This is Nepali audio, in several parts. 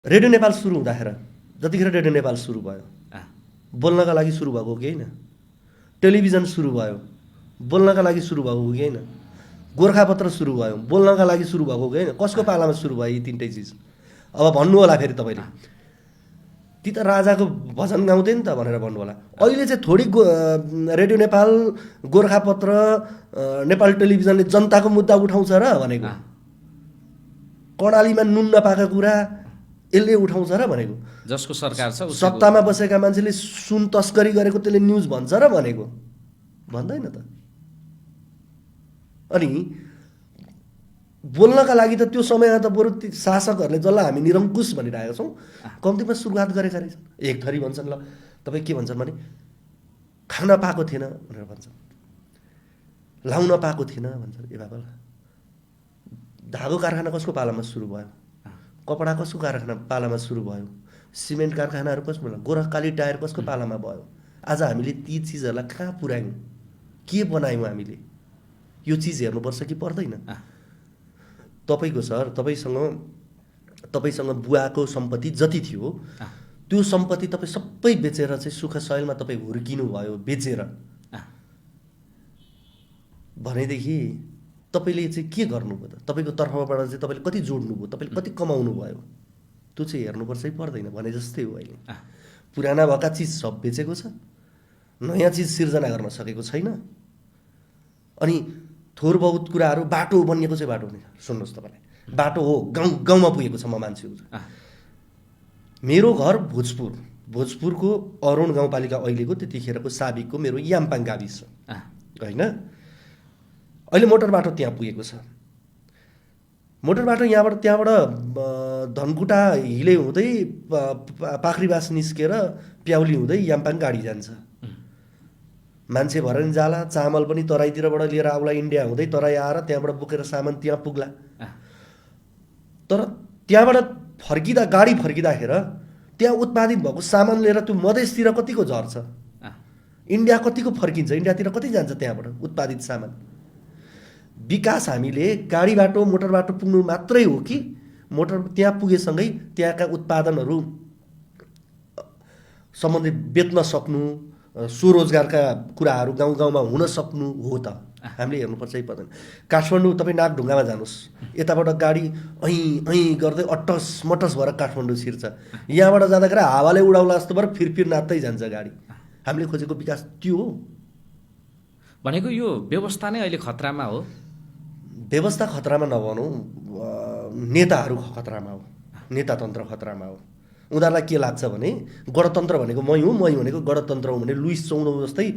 रेडियो नेपाल सुरु हुँदाखेरि जतिखेर रेडियो नेपाल सुरु भयो बोल्नका लागि सुरु भएको हो कि होइन? टेलिभिजन सुरु भयो बोल्नका लागि सुरु भएको हो कि होइन? गोर्खापत्र सुरु भयो बोल्नका लागि सुरु भएको हो कि होइन? कसको पालामा सुरु भयो यी तिनटै चिज? अब भन्नु होला फेरि तपाईँले ती त राजाको भजन गाउँथे नि त भनेर भन्नु होला। अहिले चाहिँ थोडी रेडियो नेपाल, गोर्खापत्र, नेपाल टेलिभिजनले जनताको मुद्दा उठाउँछ र भनेको। कर्णालीमा नुन नपाएको कुरा यसले उठाउँछ र भनेको। जसको सरकार छ सत्तामा बसेका मान्छेले सुन तस्करी गरेको त्यसले न्युज भन्छ र भनेको। भन्दैन त। अनि बोल्नका लागि त त्यो समयमा त बरु शासकहरूले जसलाई हामी निरङ्कुश भनिरहेका छौँ कम्तीमा सुरुवात गरेका रहेछन्। एक थरी भन्छन्, ल तपाईँ के भन्छन् भने खान पाएको थिएन भनेर भन्छन्, लाउन पाएको थिएन भन्छन्। ए बाबा, धागो कारखाना कसको पालामा सुरु भयो? कपडा कसको कारखाना पालामा सुरु भयो? सिमेन्ट कारखानाहरू कसको पालामा? गोरखकाली टायर कसको पालामा भयो? आज हामीले ती चिजहरूलाई कहाँ पुर्यायौँ? के बनायौँ हामीले? यो चिज हेर्नुपर्छ कि पर्दैन? तपाईँको सर तपाईँसँग बुवाको सम्पत्ति जति थियो त्यो सम्पत्ति तपाईँ सबै बेचेर चाहिँ सुख शैलमा तपाईँ हुर्किनु भयो बेचेर भनेदेखि तपाईँले चाहिँ के गर्नुभयो त? तपाईँको तर्फबाट चाहिँ तपाईँले कति जोड्नुभयो? तपाईँले कति कमाउनु भयो? त्यो चाहिँ हेर्नुपर्छ कि पर्दैन भने जस्तै हो। अहिले पुराना भएका चिज सब बेचेको छ, नयाँ चिज सिर्जना गर्न सकेको छैन। अनि थोर बहुत कुराहरू बाटो बनिएको चाहिँ बाटो नै सुन्नुहोस् तपाईँलाई, बाटो हो गाउँमा पुगेको छ। म मान्छे हो, मेरो घर भोजपुरको अरुण गाउँपालिका अहिलेको त्यतिखेरको साबिकको मेरो याम्पाङ गाविस होइन। अहिले मोटर बाटो त्यहाँ पुगेको छ। मोटर बाटो त्यहाँबाट धनकुटा हिले हुँदै पाखरीबास निस्केर प्याउली हुँदै याम्पाङ गाडी जान्छ। मान्छे भएर नि जाला, चामल पनि तराईतिरबाट लिएर आउला, इन्डिया हुँदै तराई आएर त्यहाँबाट बोकेर सामान त्यहाँ पुग्ला। तर त्यहाँबाट गाडी फर्किँदाखेरि त्यहाँ उत्पादित भएको सामान लिएर त्यो मधेसतिर कतिको झर्छ, इन्डिया कतिको फर्किन्छ, इन्डियातिर कति जान्छ त्यहाँबाट उत्पादित सामान। विकास हामीले गाडी बाटो मोटर बाटो पुग्नु मात्रै हो कि मोटर त्यहाँ पुगेसँगै त्यहाँका उत्पादनहरू सम्बन्धी बेच्न सक्नु, स्वरोजगारका कुराहरू गाउँ गाउँमा हुन सक्नु हो त हामीले हेर्नुपर्छ है पर्दैन। काठमाडौँ तपाईँ नागढुङ्गामा जानुहोस्, यताबाट गाडी गर्दै अट्टस मटस भएर काठमाडौँ छिर्छ, यहाँबाट जाँदाखेरि हावाले उडाउला जस्तो भएर फिर नाच्दै जान्छ गाडी। हामीले खोजेको विकास त्यो हो भनेको। यो व्यवस्था नै अहिले खतरामा हो। व्यवस्था खतरामा नभनौँ, नेताहरू खतरामा हो, नेतातन्त्र खतरामा हो। उनीहरूलाई के लाग्छ भने गणतन्त्र भनेको मै हुँ, मै भनेको गणतन्त्र हुँ भने लुइस 14 जस्तै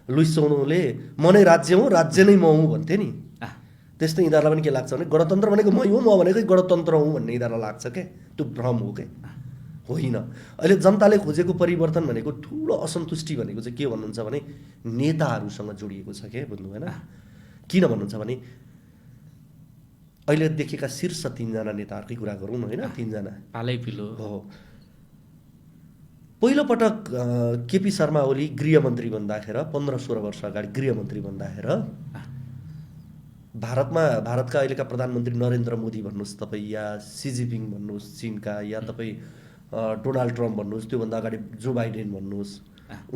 लुइस 14ले म नै राज्य हुँ, राज्य नै म हुँ भन्थे नि। त्यस्तै यिनीहरूलाई पनि के लाग्छ भने गणतन्त्र भनेको मै हुँ, म भनेकै गणतन्त्र हुँ भन्ने यिनीहरूलाई लाग्छ क्या। त्यो भ्रम हो क्या, होइन। अहिले जनताले खोजेको परिवर्तन भनेको ठुलो असन्तुष्टि भनेको चाहिँ के भन्नुहुन्छ भने नेताहरूसँग जोडिएको छ क्या, बुझ्नु भएन? किन भन्नुहुन्छ भने अहिले देखेका शीर्ष 3 जना नेताहरूकै कुरा गरौँ न, होइन? 3 जना पालै पिलो हो। पहिलोपटक केपी शर्मा ओली गृहमन्त्री बन्दाखेरि 15-16 वर्ष अगाडि गृहमन्त्री बन्दाखेरि भारतका अहिलेका प्रधानमन्त्री नरेन्द्र मोदी भन्नुहोस् तपाईँ, या सी जिनपिङ भन्नुहोस् चीनका, या तपाईँ डोनाल्ड ट्रम्प भन्नुहोस्, त्योभन्दा अगाडि जो बाइडेन भन्नुहोस्,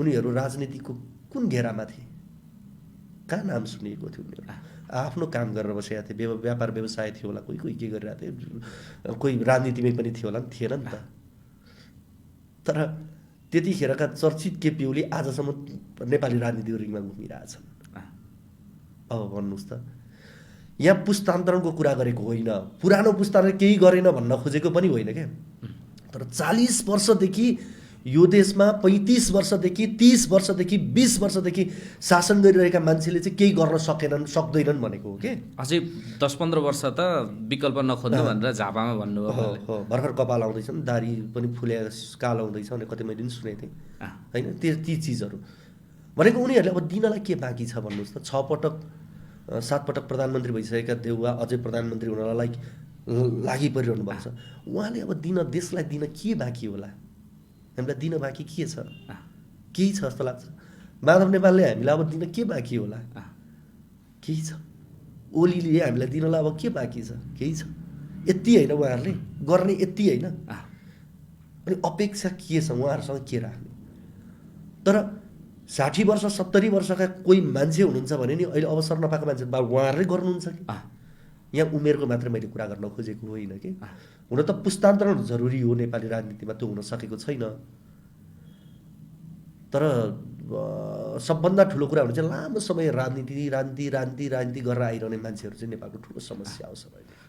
उनीहरू राजनीतिको कुन घेरामा थिए? कहाँ नाम सुनिएको थियो? उनीहरू आफ्नो काम गरेर बसेका थिए, व्यापार व्यवसाय थियो होला, कोही के गरिरहेको थियो, कोही राजनीतिमै पनि थियो होला, थिएन नि त। तर त्यतिखेरका चर्चित केपी ओली आजसम्म नेपाली राजनीतिको रिङमा घुमिरहेछन्। अब भन्नुहोस् त, यहाँ पुस्तान्तरणको कुरा गरेको होइन, पुरानो पुस्ताले केही गरेन भन्न खोजेको पनि होइन क्या। तर 40 वर्षदेखि यो देशमा 35 वर्षदेखि 30 वर्षदेखि 20 वर्षदेखि शासन गरिरहेका मान्छेले चाहिँ केही गर्न सक्दैनन् भनेको हो कि। अझै 10-15 वर्ष त विकल्प नखोज्नु भनेर झापामा भन्नुभयो। हो, भर्खर कपाल आउँदैछन्, दारी पनि फुले कालो आउँदैछ भने कति मैले पनि सुनेको थिएँ, होइन? ती चिजहरू भनेको उनीहरूले अब दिनलाई के बाँकी छ भन्नुहोस् त। 6 पटक 7 पटक प्रधानमन्त्री भइसकेका देउवा अझै प्रधानमन्त्री हुनलाई लागि परिरहनु भएको छ। उहाँले अब देशलाई दिन के बाँकी होला? हामीलाई दिन बाँकी के छ? केही छ जस्तो लाग्छ। माधव नेपालले हामीलाई अब दिन के बाँकी होला? केही छ। ओलीले हामीलाई दिनलाई अब के बाँकी छ? केही छ। यति होइन, उहाँहरूले गर्ने यति होइन। अनि अपेक्षा के छ उहाँहरूसँग के राख्ने। तर 60 वर्ष 70 वर्षका कोही मान्छे हुनुहुन्छ भने नि अहिले अवसर नपाएको मान्छे उहाँहरूले गर्नुहुन्छ कि यहाँ उमेरको मात्रै मैले कुरा गर्न खोजेको होइन कि। हुन त पुस्तान्तरण जरुरी हो नेपाली राजनीतिमा, त्यो हुन सकेको छैन। तर सबभन्दा ठुलो कुरा भने चाहिँ लामो समय राजनीति गरेर आइरहने मान्छेहरू चाहिँ नेपालको ठुलो समस्या हो सबैले।